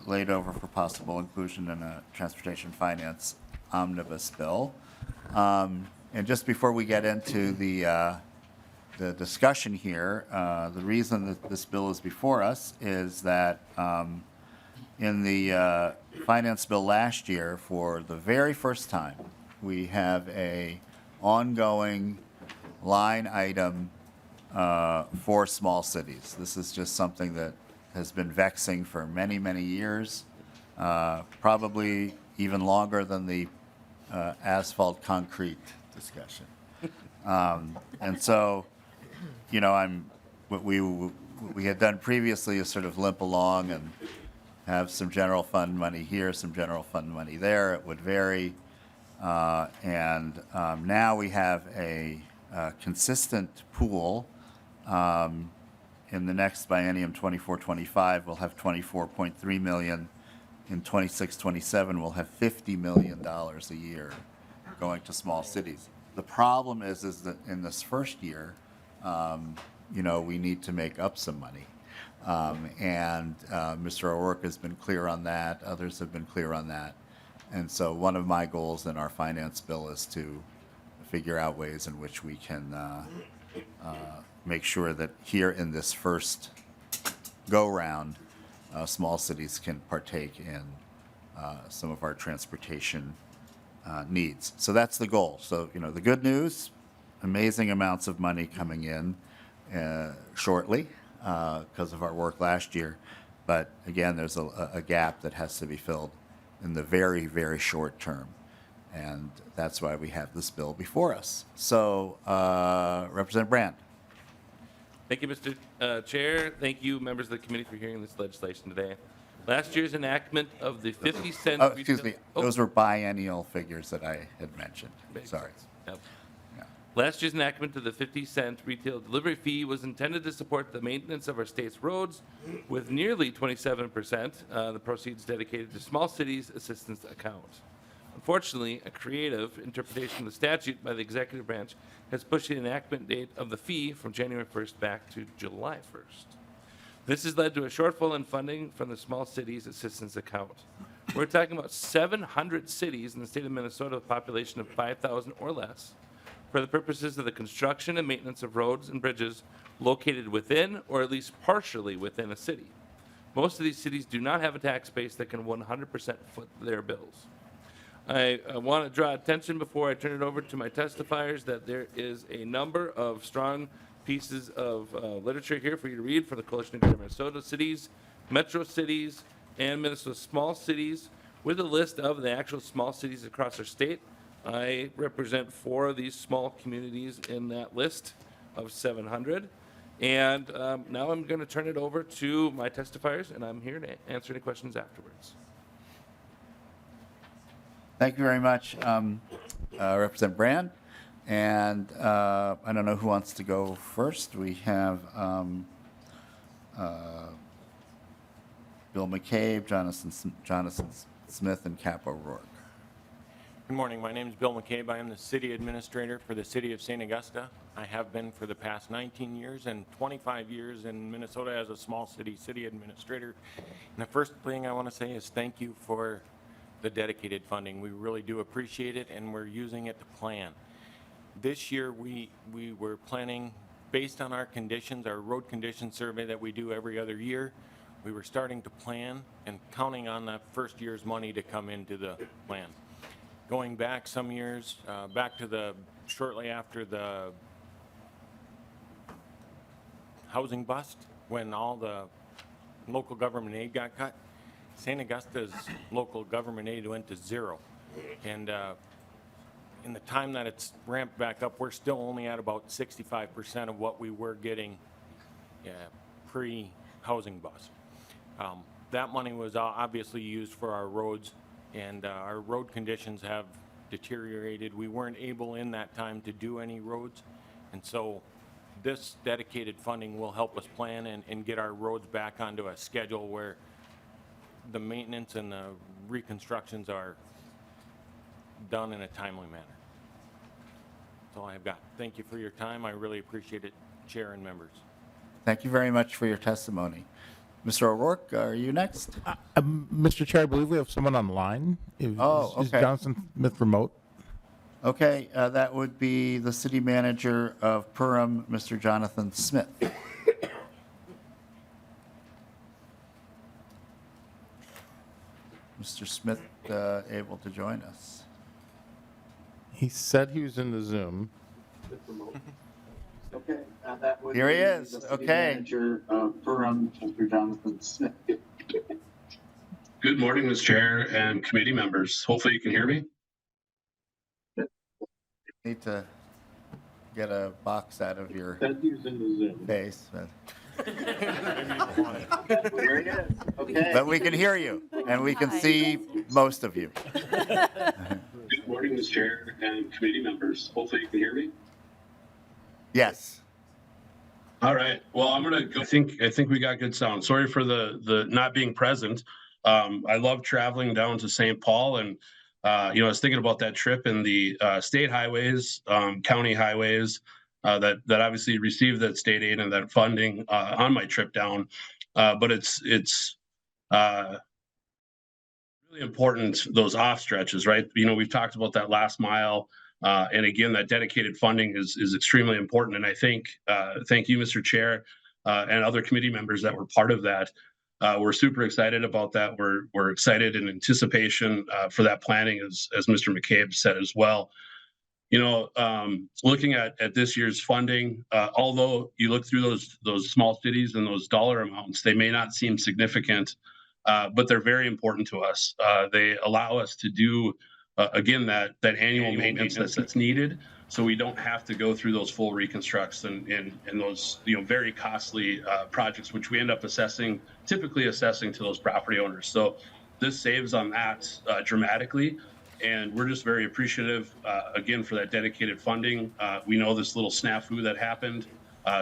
laid over for possible inclusion in a transportation finance omnibus bill. And just before we get into the discussion here, the reason that this bill is before us is that in the finance bill last year, for the very first time, we have a ongoing line item for small cities. This is just something that has been vexing for many, many years, probably even longer than the asphalt concrete discussion. And so, what we had done previously is sort of limp along and have some general fund money here, some general fund money there. It would vary. And now we have a consistent pool. In the next biennium, 24-25, we'll have $24.3 million. In 26-27, we'll have $50 million a year going to small cities. The problem is that in this first year, we need to make up some money. And Mr. O'Rourke has been clear on that. Others have been clear on that. And so one of my goals in our finance bill is to figure out ways in which we can make sure that here in this first go-round, small cities can partake in some of our transportation needs. So that's the goal. So, the good news, amazing amounts of money coming in shortly because of our work last year. But again, there's a gap that has to be filled in the very, very short term. And that's why we have this bill before us. So, Representative Brandt. Thank you, Mr. Chair. Thank you, members of the committee, for hearing this legislation today. Last year's enactment of the 50-cent... Oh, excuse me. Those were biennial figures that I had mentioned. Sorry. Yep. Last year's enactment of the 50-cent retail delivery fee was intended to support the maintenance of our state's roads, with nearly 27% the proceeds dedicated to small cities assistance account. Unfortunately, a creative interpretation of the statute by the executive branch has pushed the enactment date of the fee from January 1st back to July 1st. This has led to a shortfall in funding from the small cities assistance account. We're talking about 700 cities in the state of Minnesota with a population of 5,000 or less for the purposes of the construction and maintenance of roads and bridges located within or at least partially within a city. Most of these cities do not have a tax base that can 100% foot their bills. I want to draw attention before I turn it over to my testifiers that there is a number of strong pieces of literature here for you to read from the Coalition of Greater Minnesota Cities, Metro Cities, and Minnesota Small Cities, with a list of the actual small cities across our state. I represent 4 of these small communities in that list of 700. And now I'm going to turn it over to my testifiers, and I'm here to answer any questions afterwards. Thank you very much, Representative Brand. And I don't know who wants to go first. We have Bill McCabe, Jonathan Smith, and Cap O'Rourke. Good morning. My name is Bill McCabe. I am the city administrator for the city of St. Augusta. I have been for the past 19 years and 25 years in Minnesota as a small city administrator. And the first thing I want to say is thank you for the dedicated funding. We really do appreciate it, and we're using it to plan. This year, we were planning based on our conditions, our road condition survey that we do every other year. We were starting to plan and counting on that first year's money to come into the plan. Going back some years, back to shortly after the housing bust, when all the local government aid got cut, St. Augusta's local government aid went to 0. And in the time that it's ramped back up, we're still only at about 65% of what we were getting pre-housing bust. That money was obviously used for our roads, and our road conditions have deteriorated. We weren't able in that time to do any roads, and so this dedicated funding will help us plan and get our roads back onto a schedule where the maintenance and the reconstructions are done in a timely manner. That's all I have got. Thank you for your time. I really appreciate it, Chair and members. Thank you very much for your testimony. Mr. O'Rourke, are you next? Mr. Chair, I believe we have someone on the line. Is Jonathan Smith remote? Okay, that would be the city manager of Perham, Mr. Jonathan Smith. Mr. Smith able to join us? He said he was in the Zoom. Okay, that would Here he is. The city manager of Perham, Mr. Jonathan Smith. Good morning, Mr. Chair and committee members. Hopefully you can hear me. Need to get a box out of your face. But here he is. Okay. But we can hear you, and we can see most of you. Good morning, Mr. Chair and committee members. Hopefully you can hear me. Yes. All right. Well, I'm gonna go. I think we got good sound. Sorry for the not being present. I love traveling down to St. Paul, and I was thinking about that trip and the state highways, county highways that obviously received that state aid and that funding on my trip down. But it's really important, those off stretches, right? We've talked about that last mile. And again, that dedicated funding is extremely important. And I think, thank you, Mr. Chair, and other committee members that were part of that. We're super excited about that. We're excited in anticipation for that planning, as Mr. McCabe said as well. Looking at this year's funding, although you look through those small cities and those dollar amounts, they may not seem significant, but they're very important to us. They allow us to do again, that annual maintenance that's needed, so we don't have to go through those full reconstructs and those very costly projects, which we end up typically assessing to those property owners. So this saves on that dramatically, and we're just very appreciative again for that dedicated funding. We know this little snafu that happened,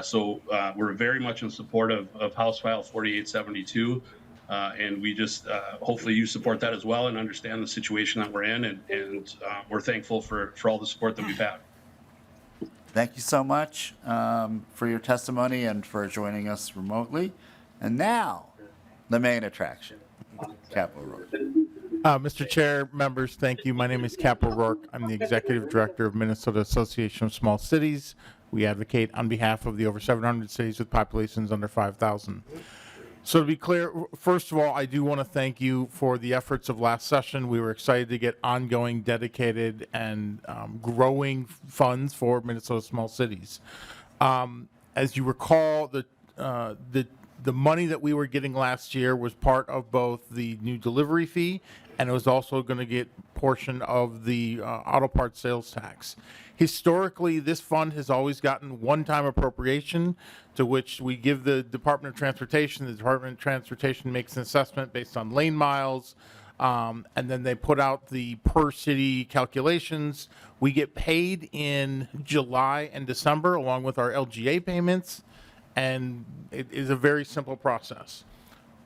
so we're very much in support of House File 4872. And we just hopefully you support that as well and understand the situation that we're in, and we're thankful for all the support that we've had. Thank you so much for your testimony and for joining us remotely. And now, the main attraction, Cap O'Rourke. Mr. Chair, members, thank you. My name is Cap O'Rourke. I'm the Executive Director of Minnesota Association of Small Cities. We advocate on behalf of the over 700 cities with populations under 5,000. So to be clear, first of all, I do want to thank you for the efforts of last session. We were excited to get ongoing, dedicated, and growing funds for Minnesota small cities. As you recall, the money that we were getting last year was part of both the new delivery fee, and it was also going to get portion of the auto parts sales tax. Historically, this fund has always gotten one-time appropriation, to which we give the Department of Transportation. The Department of Transportation makes an assessment based on lane miles, and then they put out the per city calculations. We get paid in July and December along with our LGA payments, and it is a very simple process.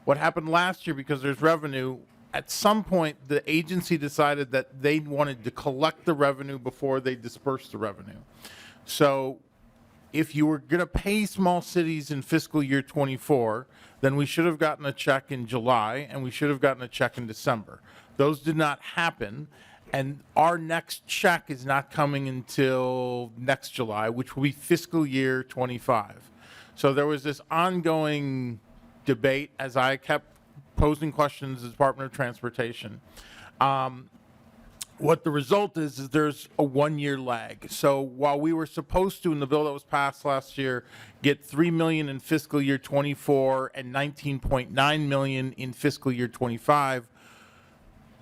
What happened last year, because there's revenue, at some point the agency decided that they wanted to collect the revenue before they dispersed the revenue. So if you were going to pay small cities in fiscal year 24, then we should have gotten a check in July and we should have gotten a check in December. Those did not happen, and our next check is not coming until next July, which will be fiscal year 25. So there was this ongoing debate as I kept posing questions to the Department of Transportation. What the result is there's a 1-year lag. So while we were supposed to, in the bill that was passed last year, get $3 million in fiscal year 24 and $19.9 million in fiscal year 25,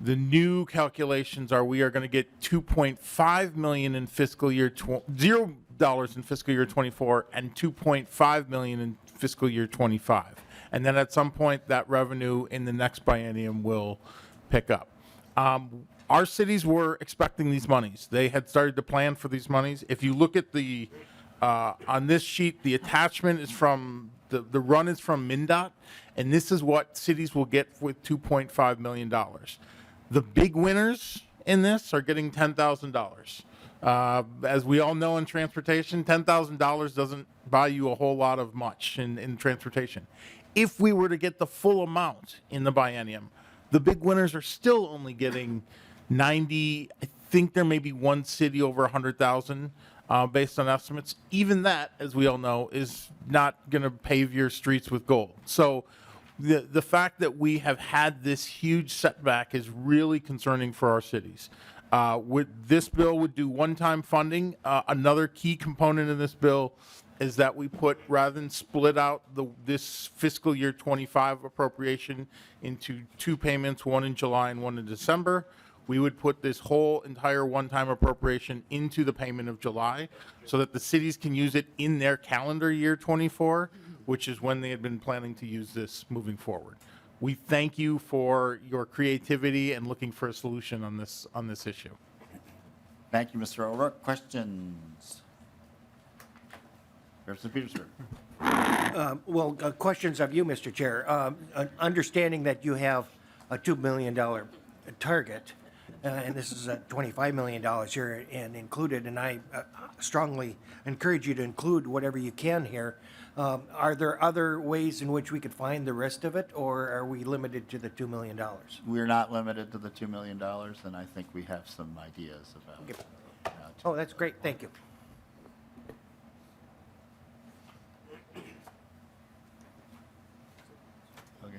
the new calculations are we are going to get $2.5 million in fiscal year $0 in fiscal year 24 and $2.5 million in fiscal year 25. And then at some point that revenue in the next biennium will pick up. Our cities were expecting these monies. They had started to plan for these monies. If you look at the on this sheet, the attachment is from the run is from MnDOT, and this is what cities will get with $2.5 million. The big winners in this are getting $10,000. As we all know in transportation, $10,000 doesn't buy you a whole lot of much in transportation. If we were to get the full amount in the biennium, the big winners are still only getting 90. I think there may be one city over 100,000 based on estimates. Even that, as we all know, is not going to pave your streets with gold. So the fact that we have had this huge setback is really concerning for our cities. This bill would do one-time funding. Another key component in this bill is that we put, rather than split out this fiscal year 25 appropriation into two payments, one in July and one in December, we would put this whole entire one-time appropriation into the payment of July so that the cities can use it in their calendar year 24, which is when they had been planning to use this moving forward. We thank you for your creativity and looking for a solution on this issue. Thank you, Mr. O'Rourke. Questions? Representative Petersburg. Questions of you, Mr. Chair. Understanding that you have a $2 million target, and this is $25 million here and included, and I strongly encourage you to include whatever you can here. Are there other ways in which we could find the rest of it, or are we limited to the $2 million? We're not limited to the $2 million, and I think we have some ideas about. Oh, that's great. Thank you. Okay.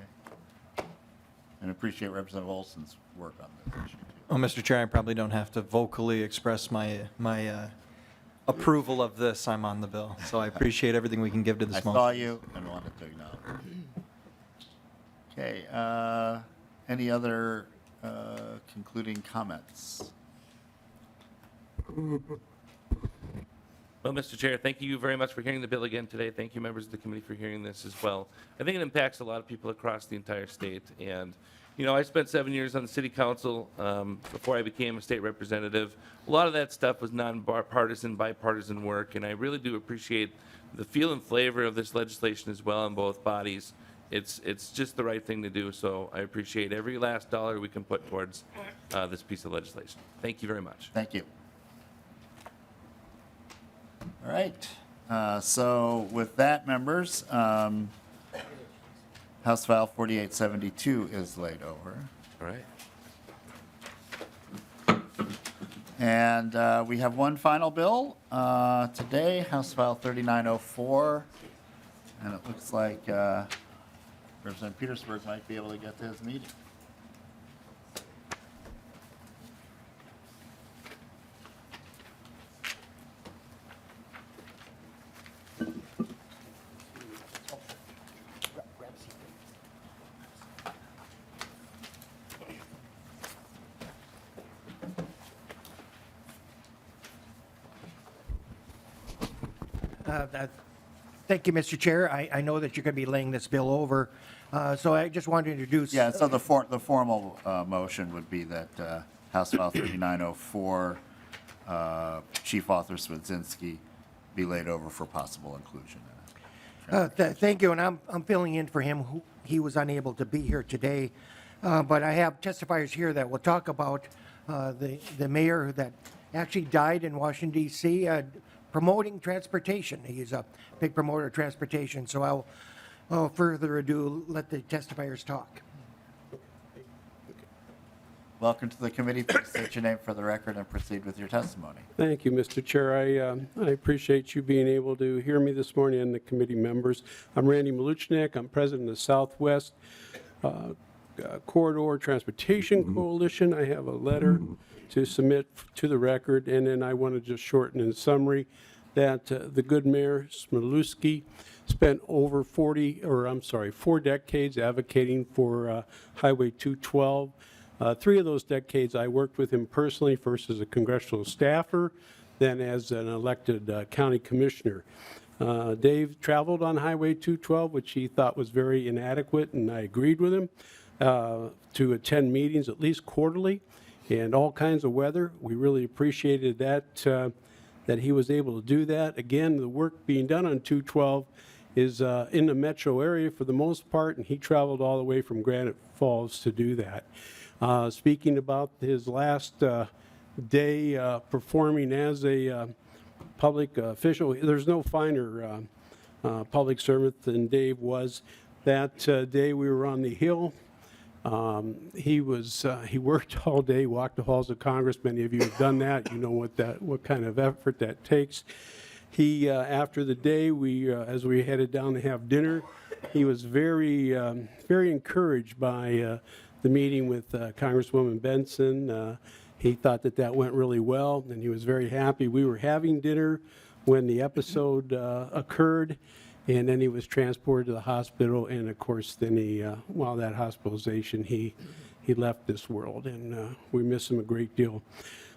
And appreciate Representative Olson's work on this issue too. Oh, Mr. Chair, I probably don't have to vocally express my approval of this. I'm on the bill, so I appreciate everything we can give to the small. I saw you and wanted to acknowledge. Okay. Any other concluding comments? Well, Mr. Chair, thank you very much for hearing the bill again today. Thank you, members of the committee, for hearing this as well. I think it impacts a lot of people across the entire state. And, you know, I spent 7 years on the city council before I became a state representative. A lot of that stuff was non-partisan, bipartisan work, and I really do appreciate the feel and flavor of this legislation as well in both bodies. It's just the right thing to do, so I appreciate every last dollar we can put towards this piece of legislation. Thank you very much. Thank you. All right. So with that, members, House File 4872 is laid over. All right. And we have one final bill today, House File 3904. And it looks like Representative Petersburg might be able to get to his meeting. Thank you, Mr. Chair. I know that you're going to be laying this bill over, so I just wanted to introduce. Yeah, so the formal motion would be that House File 3904, Chief Author Swedzinski, be laid over for possible inclusion in it. Thank you, and I'm filling in for him. He was unable to be here today, but I have testifiers here that will talk about the mayor that actually died in Washington, D.C., promoting transportation. He's a big promoter of transportation, so I'll, without further ado, let the testifiers talk. Welcome to the committee. Please state your name for the record and proceed with your testimony. Thank you, Mr. Chair. I appreciate you being able to hear me this morning and the committee members. I'm Randy Maluchnik. I'm president of the Southwest Corridor Transportation Coalition. I have a letter to submit to the record, and then I want to just shorten in summary that the good mayor, Smiglewski, spent over 4 decades advocating for Highway 212. 3 of those decades I worked with him personally, first as a congressional staffer, then as an elected county commissioner. Dave traveled on Highway 212, which he thought was very inadequate, and I agreed with him, to attend meetings at least quarterly and all kinds of weather. We really appreciated that, that he was able to do that. Again, the work being done on 212 is in the metro area for the most part, and he traveled all the way from Granite Falls to do that. Speaking about his last day performing as a public official, there's no finer public servant than Dave was. That day we were on the Hill. He worked all day, walked the halls of Congress. Many of you have done that. You know what kind of effort that takes. He, after the day, as we headed down to have dinner, he was very encouraged by the meeting with Congresswoman Benson. He thought that went really well, and he was very happy. We were having dinner when the episode occurred, and then he was transported to the hospital, and of course, then while that hospitalization, he left this world, and we miss him a great deal.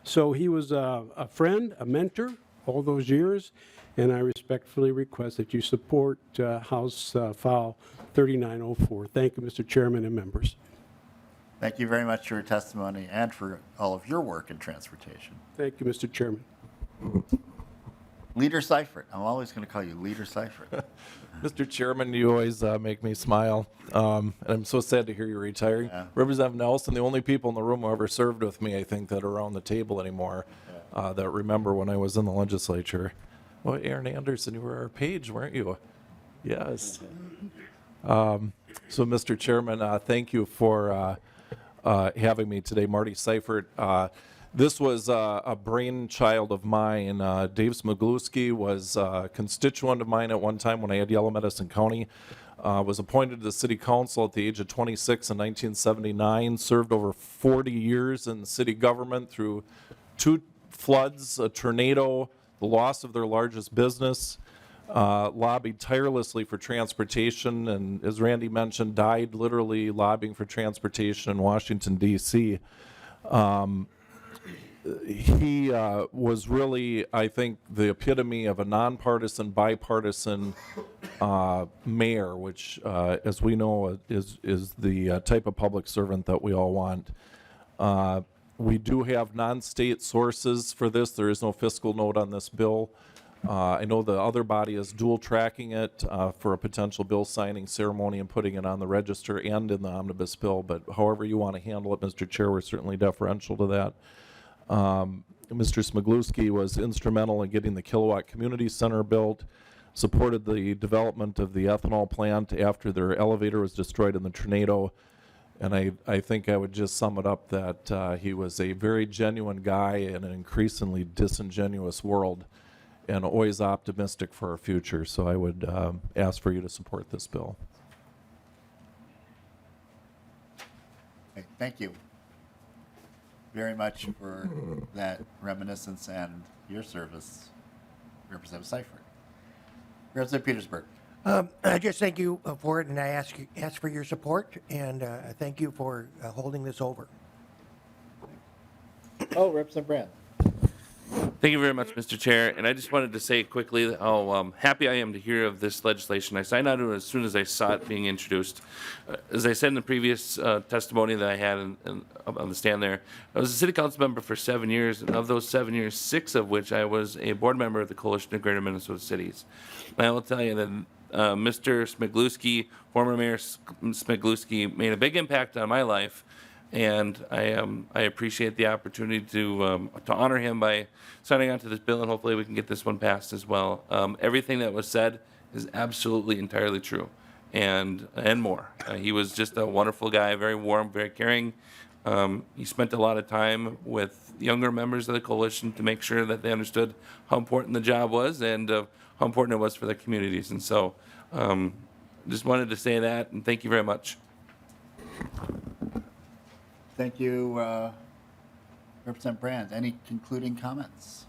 So he was a friend, a mentor, all those years, and I respectfully request that you support House File 3904. Thank you, Mr. Chairman and members. Thank you very much for your testimony and for all of your work in transportation. Thank you, Mr. Chairman. Leader Seifert. I'm always going to call you Leader Seifert. Mr. Chairman, you always make me smile. And I'm so sad to hear you're retiring. Yeah. Representative Nelson, the only people in the room who ever served with me, I think, that are around the table anymore, that remember when I was in the legislature. Well, Aaron Anderson, you were our page, weren't you? Yes. So, Mr. Chairman, thank you for having me today. Marty Seifert. This was a brainchild of mine. Dave Smiglewski was a constituent of mine at one time when I had Yellow Medicine County. Was appointed to the city council at the age of 26 in 1979. Served over 40 years in city government through 2 floods, a tornado, the loss of their largest business. Lobbied tirelessly for transportation, and as Randy mentioned, died literally lobbying for transportation in Washington, D.C. He was really, I think, the epitome of a nonpartisan, bipartisan mayor, which, as we know, is the type of public servant that we all want. We do have non-state sources for this. There is no fiscal note on this bill. I know the other body is dual tracking it for a potential bill signing ceremony and putting it on the register and in the omnibus bill, but however you want to handle it, Mr. Chair, we're certainly deferential to that. Mr. Smiglewski was instrumental in getting the Kilowatt Community Center built, supported the development of the ethanol plant after their elevator was destroyed in the tornado, and I think I would just sum it up that he was a very genuine guy in an increasingly disingenuous world, and always optimistic for our future. So I would ask for you to support this bill. Okay, thank you very much for that reminiscence and your service, Representative Seifert. Representative Petersburg. I just thank you for it, and I ask for your support, and thank you for holding this over. Oh, Representative Brand. Thank you very much, Mr. Chair. And I just wanted to say quickly how happy I am to hear of this legislation. I signed on to it as soon as I saw it being introduced. As I said in the previous testimony that I had on the stand there, I was a city council member for 7 years, and of those 7 years, 6 of which I was a board member of the Coalition of Greater Minnesota Cities. And I will tell you that Mr. Smiglewski, former Mayor Smiglewski, made a big impact on my life. And I appreciate the opportunity to honor him by signing on to this bill, and hopefully we can get this one passed as well. Everything that was said is absolutely entirely true, and more. He was just a wonderful guy, very warm, very caring. He spent a lot of time with younger members of the coalition to make sure that they understood how important the job was and how important it was for their communities. And so just wanted to say that, and thank you very much. Thank you, Representative Brand. Any concluding comments?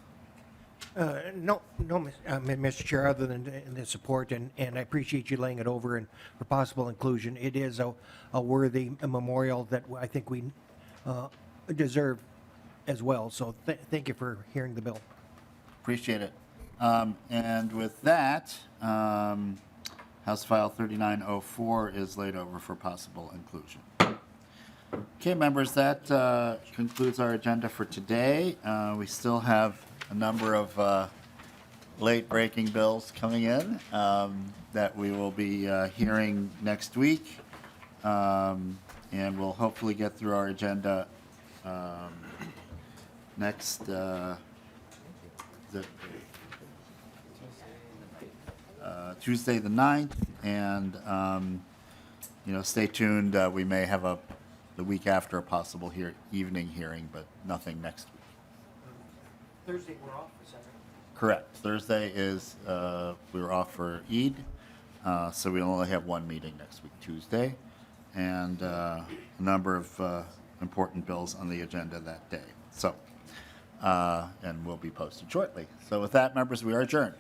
No, Mr. Chair, other than the support, and I appreciate you laying it over and for possible inclusion. It is a worthy memorial that I think we deserve as well. So thank you for hearing the bill. Appreciate it. And with that, House File 3904 is laid over for possible inclusion. Okay, members, that concludes our agenda for today. We still have a number of late-breaking bills coming in that we will be hearing next week, and we'll hopefully get through our agenda next Tuesday the 9th, and stay tuned. We may have the week after a possible evening hearing, but nothing next week. Thursday we're off, is that right? Correct. Thursday is, we were off for Eid, so we only have one meeting next week, Tuesday, and a number of important bills on the agenda that day. So, and will be posted shortly. So with that, members, we are adjourned.